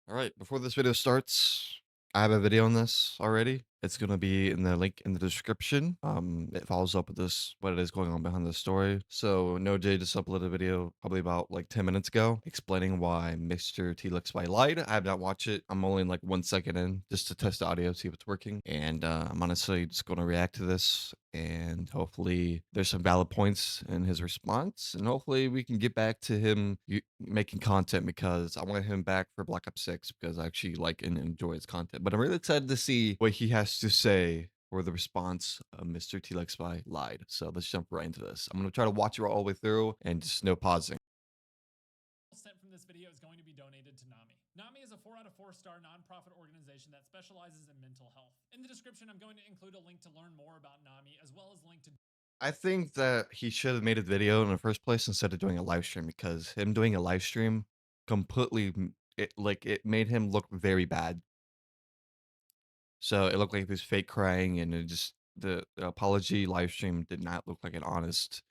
All right, before this video starts, I have a video on this already. It's gonna be in the link in the description. It follows up with this what it is going on behind the story. So NoJ just uploaded a video probably about like 10 minutes ago explaining why Mr. T Looks by lied. I have not watched it. I'm only like 1 second in just to test the audio, see if it's working. And I'm honestly just gonna react to this and hopefully there's some valid points in his response and hopefully we can get back to him making content because I want him back for Black Ops 6 because I actually like and enjoy his content. But I'm really excited to see what he has to say for the response of Mr. T-Lex Spy lied. So let's jump right into this. I'm going to try to watch it all the way through and just no pausing. Sent from this video is going to be donated to NAMI. NAMI is a 4 out of 4 star nonprofit organization that specializes in mental health. In the description, I'm going to include a link to learn more about NAMI as well as a link to I think that he should have made a video in the first place instead of doing a live stream because him doing a live stream completely it made him look very bad. So it looked like he was fake crying and it just the apology live stream did not look like an honest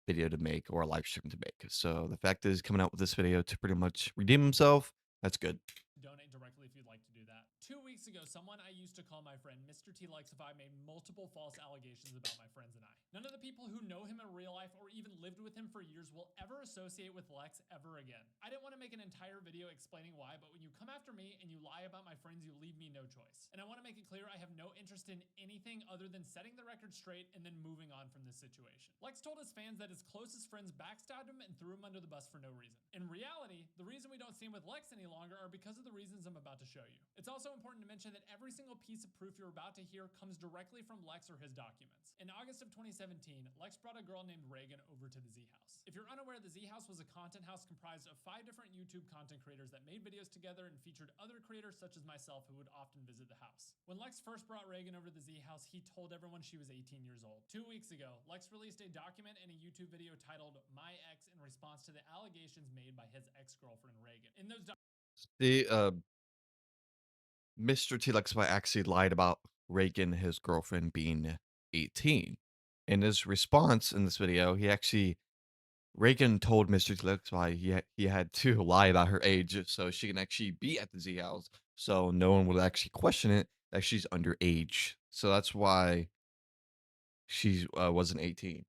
video to make or a live stream to make. So the fact is coming out with this video to pretty much redeem himself, that's good. donate directly if you'd like to do that. 2 weeks ago, someone I used to call my friend Mr. T Likes If I made multiple false allegations about my friends and I. None of the people who know him in real life or even lived with him for years will ever associate with Lex ever again. I didn't want to make an entire video explaining why, but when you come after me and you lie about my friends, you leave me no choice. And I want to make it clear I have no interest in anything other than setting the record straight and then moving on from this situation. Lex told his fans that his closest friends backstabbed him and threw him under the bus for no reason. In reality, the reason we don't see him with Lex any longer are because of the reasons I'm about to show you. It's also important to mention that every single piece of proof you're about to hear comes directly from Lex or his documents. In August of 2017, Lex brought a girl named Reagan over to the Z House. If you're unaware, the Z House was a content house comprised of 5 different YouTube content creators that made videos together and featured other creators such as myself who would often visit the house. When Lex first brought Reagan over to the Z House, he told everyone she was 18 years old. 2 weeks ago, Lex released a document and a YouTube video titled My Ex in response to the allegations made by his ex-girlfriend Reagan. In those The Mr. T Lex actually lied about Reagan, his girlfriend, being 18. In his response in this video, Reagan told Mr. T Lex he had to lie about her age so she can actually be at the Z House, so no one would actually question it that she's underage. So that's why she wasn't 18.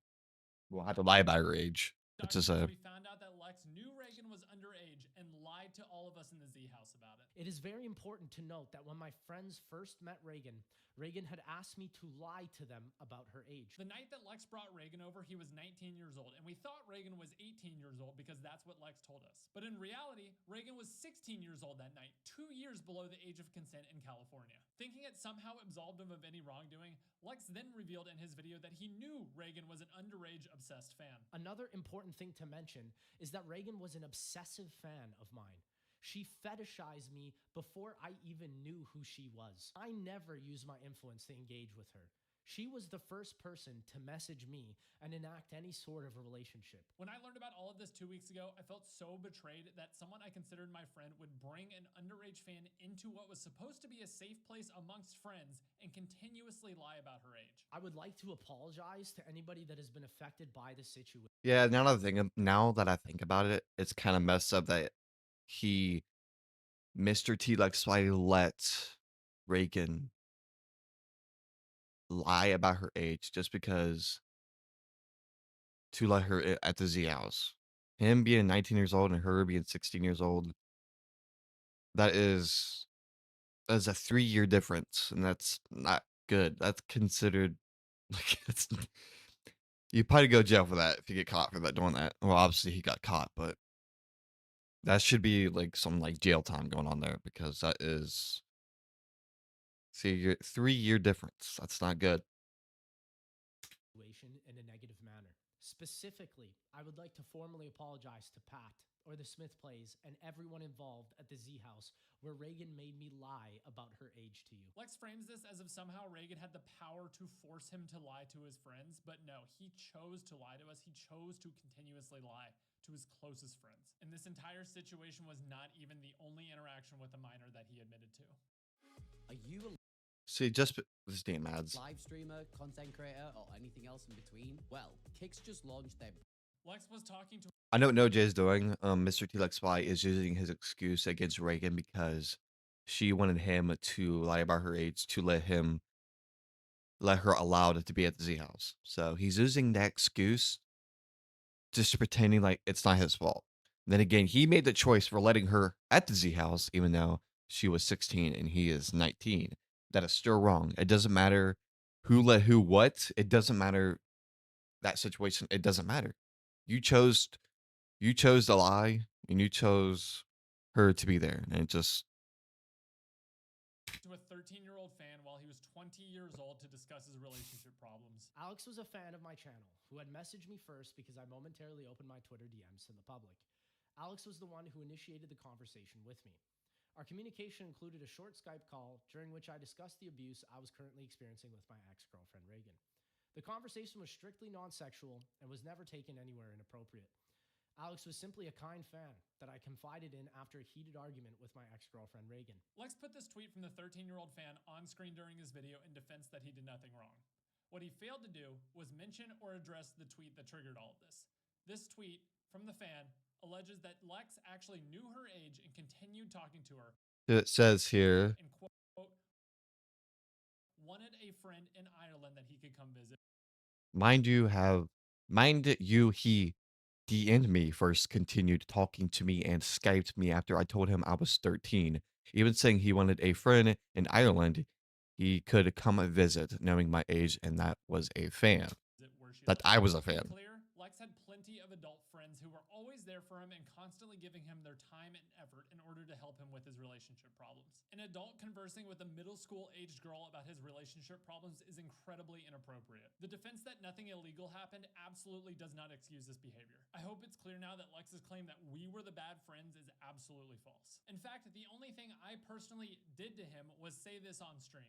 We'll have to lie about her age. It's just documents, a we found out that Lex knew Reagan was underage and lied to all of us in the Z House about it. It is very important to note that when my friends first met Reagan, Reagan had asked me to lie to them about her age. The night that Lex brought Reagan over, he was 19 years old, and we thought Reagan was 18 years old because that's what Lex told us. But in reality, Reagan was 16 years old that night, 2 years below the age of consent in California. Thinking it somehow absolved him of any wrongdoing, Lex then revealed in his video that he knew Reagan was an underage obsessed fan. Another important thing to mention is that Reagan was an obsessive fan of mine. She fetishized me before I even knew who she was. I never used my influence to engage with her. She was the first person to message me and enact any sort of a relationship. When I learned about all of this 2 weeks ago, I felt so betrayed that someone I considered my friend would bring an underage fan into what was supposed to be a safe place amongst friends and continuously lie about her age. I would like to apologize to anybody that has been affected by the situation. yeah. Now that I think about it, it's kind of messed up that he Mr. T Lex let Reagan lie about her age just because to let her at the Z House. Him being 19 years old and her being 16 years old, that is a 3-year difference, and that's not good. That's considered like it's you probably go to jail for that if you get caught for that doing that. Well, obviously he got caught, but that should be like some like jail time going on there because that is see your 3-year difference. That's not good. In a negative manner. Specifically, I would like to formally apologize to Pat, or the Smith Plays, and everyone involved at the Z House where Reagan made me lie about her age to you. Lex frames this as if somehow Reagan had the power to force him to lie to his friends, but no, he chose to lie to us. He chose to continuously lie to his closest friends. And this entire situation was not even the only interaction with a minor that he admitted to. Are you a See, just this damn ads. live streamer, content creator, or anything else in between? Well, Kick's just launched their Lex was talking to I know what No Jay is doing. Mr. T Like Spy is using his excuse against Reagan because she wanted him to lie about her age to let her allowed to be at the Z house. So he's using that excuse just pretending like it's not his fault. Then again, he made the choice for letting her at the Z house, even though she was 16 and he is 19. That is still wrong. It doesn't matter who let who what. It doesn't matter that situation. It doesn't matter. You chose you chose to lie and you chose her to be there. And it just to a 13-year-old fan while he was 20 years old to discuss his relationship problems. Alex was a fan of my channel who had messaged me first because I momentarily opened my Twitter DMs to the public. Alex was the one who initiated the conversation with me. Our communication included a short Skype call during which I discussed the abuse I was currently experiencing with my ex-girlfriend Reagan. The conversation was strictly non-sexual and was never taken anywhere inappropriate. Alex was simply a kind fan that I confided in after a heated argument with my ex-girlfriend Reagan. Lex put this tweet from the 13-year-old fan on screen during his video in defense that he did nothing wrong. What he failed to do was mention or address the tweet that triggered all of this. This tweet from the fan alleges that Lex actually knew her age and continued talking to her. it says here. And quote, wanted a friend in Ireland that he could come visit. Mind you, he DM'd me first, continued talking to me and Skyped me after I told him I was 13, even saying he wanted a friend in Ireland he could come visit, knowing my age, and that was a fan. That I was a fan. Clear, Lex had plenty of adult friends who were always there for him and constantly giving him their time and effort in order to help him with his relationship problems. An adult conversing with a middle school aged girl about his relationship problems is incredibly inappropriate. The defense that nothing illegal happened absolutely does not excuse this behavior. I hope it's clear now that Lex's claim that we were the bad friends is absolutely false. In fact, the only thing I personally did to him was say this on stream.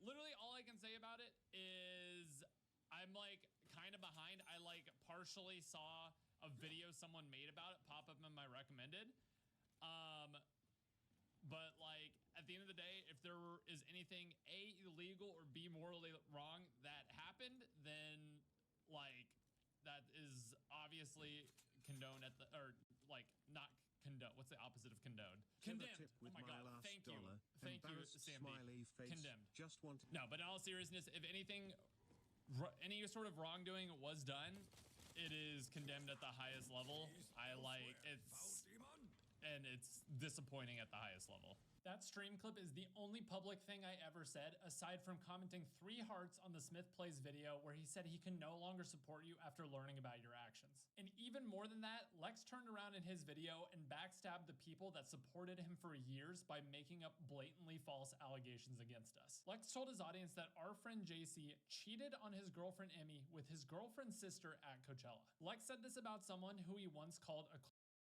Literally all I can say about it is I'm like kind of behind. I like partially saw a video someone made about it pop up in my recommended. But like at the end of the day, if there is anything A, illegal or B, morally wrong that happened, then like that is obviously condoned at the, or like not condoned. What's the opposite of condoned? Condemned. Oh my God. Thank you. Thank you, Sandy. Condemned. No, but in all seriousness, if anything, any sort of wrongdoing was done, it is condemned at the highest level. It's disappointing at the highest level. That stream clip is the only public thing I ever said, aside from commenting 3 hearts on the Smith Plays video where he said he can no longer support you after learning about your actions. And even more than that, Lex turned around in his video and backstabbed the people that supported him for years by making up blatantly false allegations against us. Lex told his audience that our friend JC cheated on his girlfriend Emmy with his girlfriend's sister at Coachella. Lex said this about someone who he once called a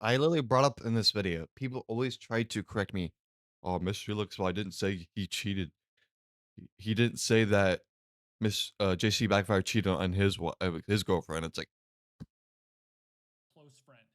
I literally brought up in this video. People always try to correct me. Oh, Mr. Looks, well, I didn't say he cheated. He didn't say that JC Backfire cheated on his girlfriend. It's like close friend.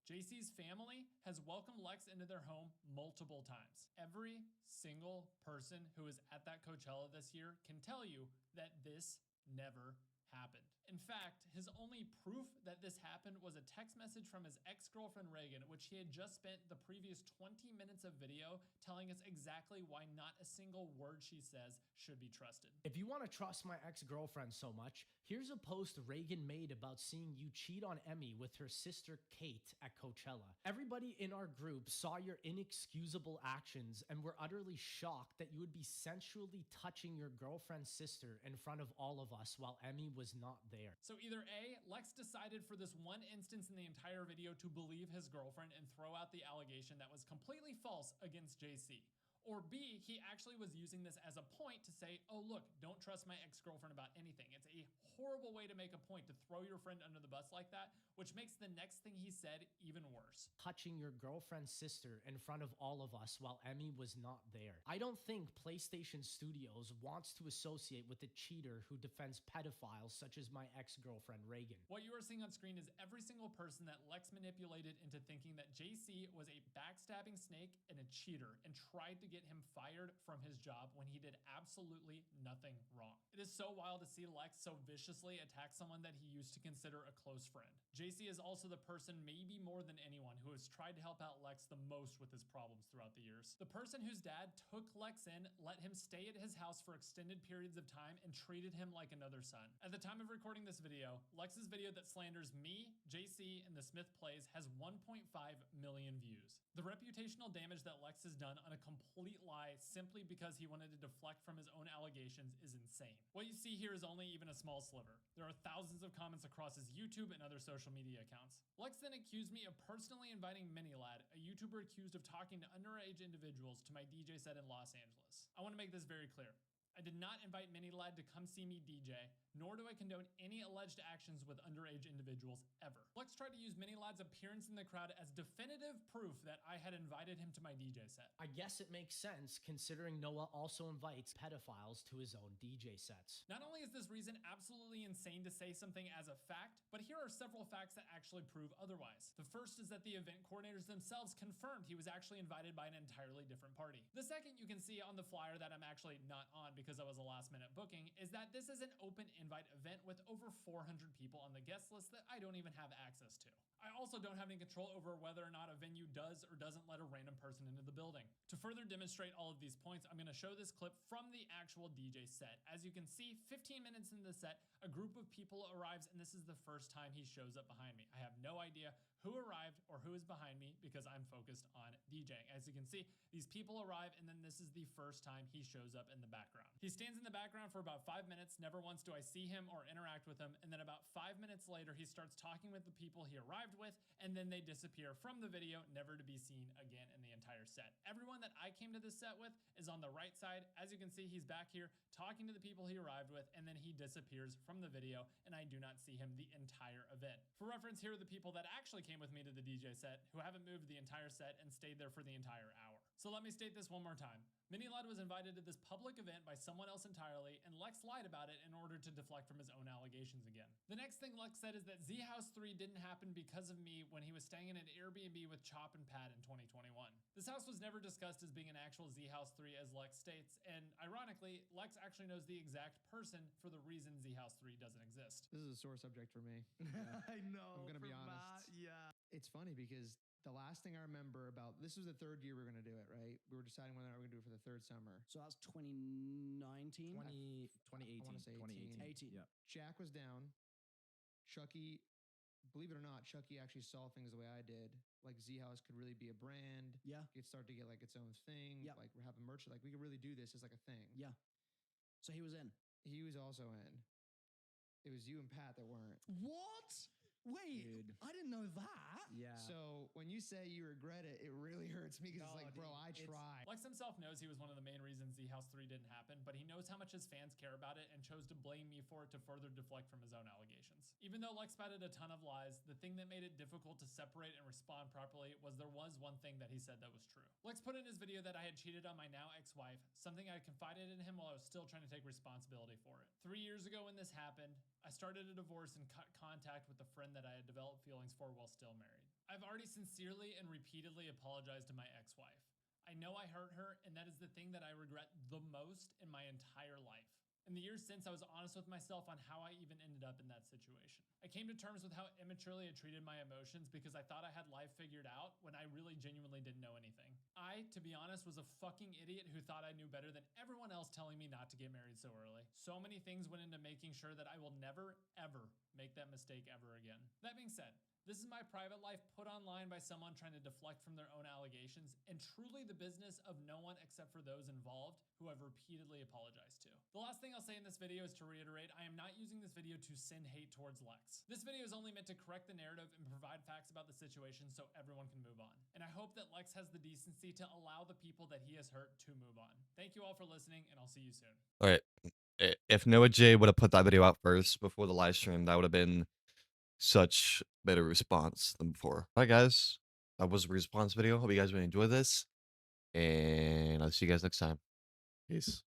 JC's family has welcomed Lex into their home multiple times. Every single person who was at that Coachella this year can tell you that this never happened. In fact, his only proof that this happened was a text message from his ex-girlfriend Reagan, which he had just spent the previous 20 minutes of video telling us exactly why not a single word she says should be trusted. If you want to trust my ex-girlfriend so much, here's a post Reagan made about seeing you cheat on Emmy with her sister Kate at Coachella. Everybody in our group saw your inexcusable actions and were utterly shocked that you would be sensually touching your girlfriend's sister in front of all of us while Emmy was not there. So either A, Lex decided for this one instance in the entire video to believe his girlfriend and throw out the allegation that was completely false against JC. Or B, he actually was using this as a point to say, oh look, don't trust my ex-girlfriend about anything. It's a horrible way to make a point to throw your friend under the bus like that, which makes the next thing he said even worse. Touching your girlfriend's sister in front of all of us while Emmy was not there. I don't think PlayStation Studios wants to associate with a cheater who defends pedophiles such as my ex-girlfriend Reagan. What you are seeing on screen is every single person that Lex manipulated into thinking that JC was a backstabbing snake and a cheater and tried to get him fired from his job when he did absolutely nothing wrong. It is so wild to see Lex so viciously attack someone that he used to consider a close friend. JC is also the person, maybe more than anyone, who has tried to help out Lex the most with his problems throughout the years. The person whose dad took Lex in, let him stay at his house for extended periods of time, and treated him like another son. At the time of recording this video, Lex's video that slanders me, JC, and the Smith plays has 1.5 million views. The reputational damage that Lex has done on a complete lie simply because he wanted to deflect from his own allegations is insane. What you see here is only even a small sliver. There are thousands of comments across his YouTube and other social media accounts. Lex then accused me of personally inviting Miniladd, a YouTuber accused of talking to underage individuals, to my DJ set in Los Angeles. I want to make this very clear. I did not invite Miniladd to come see me DJ, nor do I condone any alleged actions with underage individuals ever. Lex tried to use Miniladd's appearance in the crowd as definitive proof that I had invited him to my DJ set. I guess it makes sense considering Noah also invites pedophiles to his own DJ sets. Not only is this reason absolutely insane to say something as a fact, but here are several facts that actually prove otherwise. The first is that the event coordinators themselves confirmed he was actually invited by an entirely different party. The second you can see on the flyer that I'm actually not on because I was a last-minute booking is that this is an open invite event with over 400 people on the guest list that I don't even have access to. I also don't have any control over whether or not a venue does or doesn't let a random person into the building. To further demonstrate all of these points, I'm going to show this clip from the actual DJ set. As you can see, 15 minutes into the set, a group of people arrives, and this is the first time he shows up behind me. I have no idea who arrived or who is behind me because I'm focused on DJing. As you can see, these people arrive, and then this is the first time he shows up in the background. He stands in the background for about 5 minutes. Never once do I see him or interact with him. And then about 5 minutes later, he starts talking with the people he arrived with, and then they disappear from the video, never to be seen again in the entire set. Everyone that I came to this set with is on the right side. As you can see, he's back here talking to the people he arrived with, and then he disappears from the video, and I do not see him the entire event. For reference, here are the people that actually came with me to the DJ set who haven't moved the entire set and stayed there for the entire hour. So let me state this one more time. Miniladd was invited to this public event by someone else entirely, and Lex lied about it in order to deflect from his own allegations again. The next thing Lex said is that Z House 3 didn't happen because of me when he was staying in an Airbnb with Chop and Pat in 2021. This house was never discussed as being an actual Z House 3 as Lex states, and ironically, Lex actually knows the exact person for the reason Z House 3 doesn't exist. This is a sore subject for me. I know. I'm gonna be for honest. Matt, yeah. It's funny because the last thing I remember about this was the third year we were going to do it, right? We were deciding whether or not we were going to do it for the third summer. So that's 2019? I 2018. wanna say 18. Yeah. Jack was down. Chucky, believe it or not, Chucky actually saw things the way I did. Like Z House could really be a brand. Yeah. It start to get like its own thing. Yep. Like we're having merch. Like we could really do this as like a thing. Yeah. So he was in. He was also in. It was you and Pat that weren't. What? Wait, Dude. I didn't know that. Yeah. So when you say you regret it, it really hurts me because it's No, like, bro, dude, I it's- tried. Lex himself knows he was one of the main reasons Z House 3 didn't happen, but he knows how much his fans care about it and chose to blame me for it to further deflect from his own allegations. Even though Lex spouted a ton of lies, the thing that made it difficult to separate and respond properly was there was one thing that he said that was true. Lex put in his video that I had cheated on my now ex-wife, something I confided in him while I was still trying to take responsibility for it. 3 years ago when this happened, I started a divorce and cut contact with the friend that I had developed feelings for while still married. I've already sincerely and repeatedly apologized to my ex-wife. I know I hurt her, and that is the thing that I regret the most in my entire life. In the years since, I was honest with myself on how I even ended up in that situation. I came to terms with how immaturely I treated my emotions because I thought I had life figured out when I really genuinely didn't know anything. I, to be honest, was a fucking idiot who thought I knew better than everyone else telling me not to get married so early. So many things went into making sure that I will never, ever make that mistake ever again. That being said, this is my private life put online by someone trying to deflect from their own allegations, and truly the business of no one except for those involved who I've repeatedly apologized to. The last thing I'll say in this video is to reiterate, I am not using this video to send hate towards Lex. This video is only meant to correct the narrative and provide facts about the situation so everyone can move on. And I hope that Lex has the decency to allow the people that he has hurt to move on. Thank you all for listening, and I'll see you soon. All right. If Noahj would have put that video out first before the live stream, that would have been such better response than before. All right, guys. That was a response video. Hope you guys really enjoy this. And I'll see you guys next time. Peace.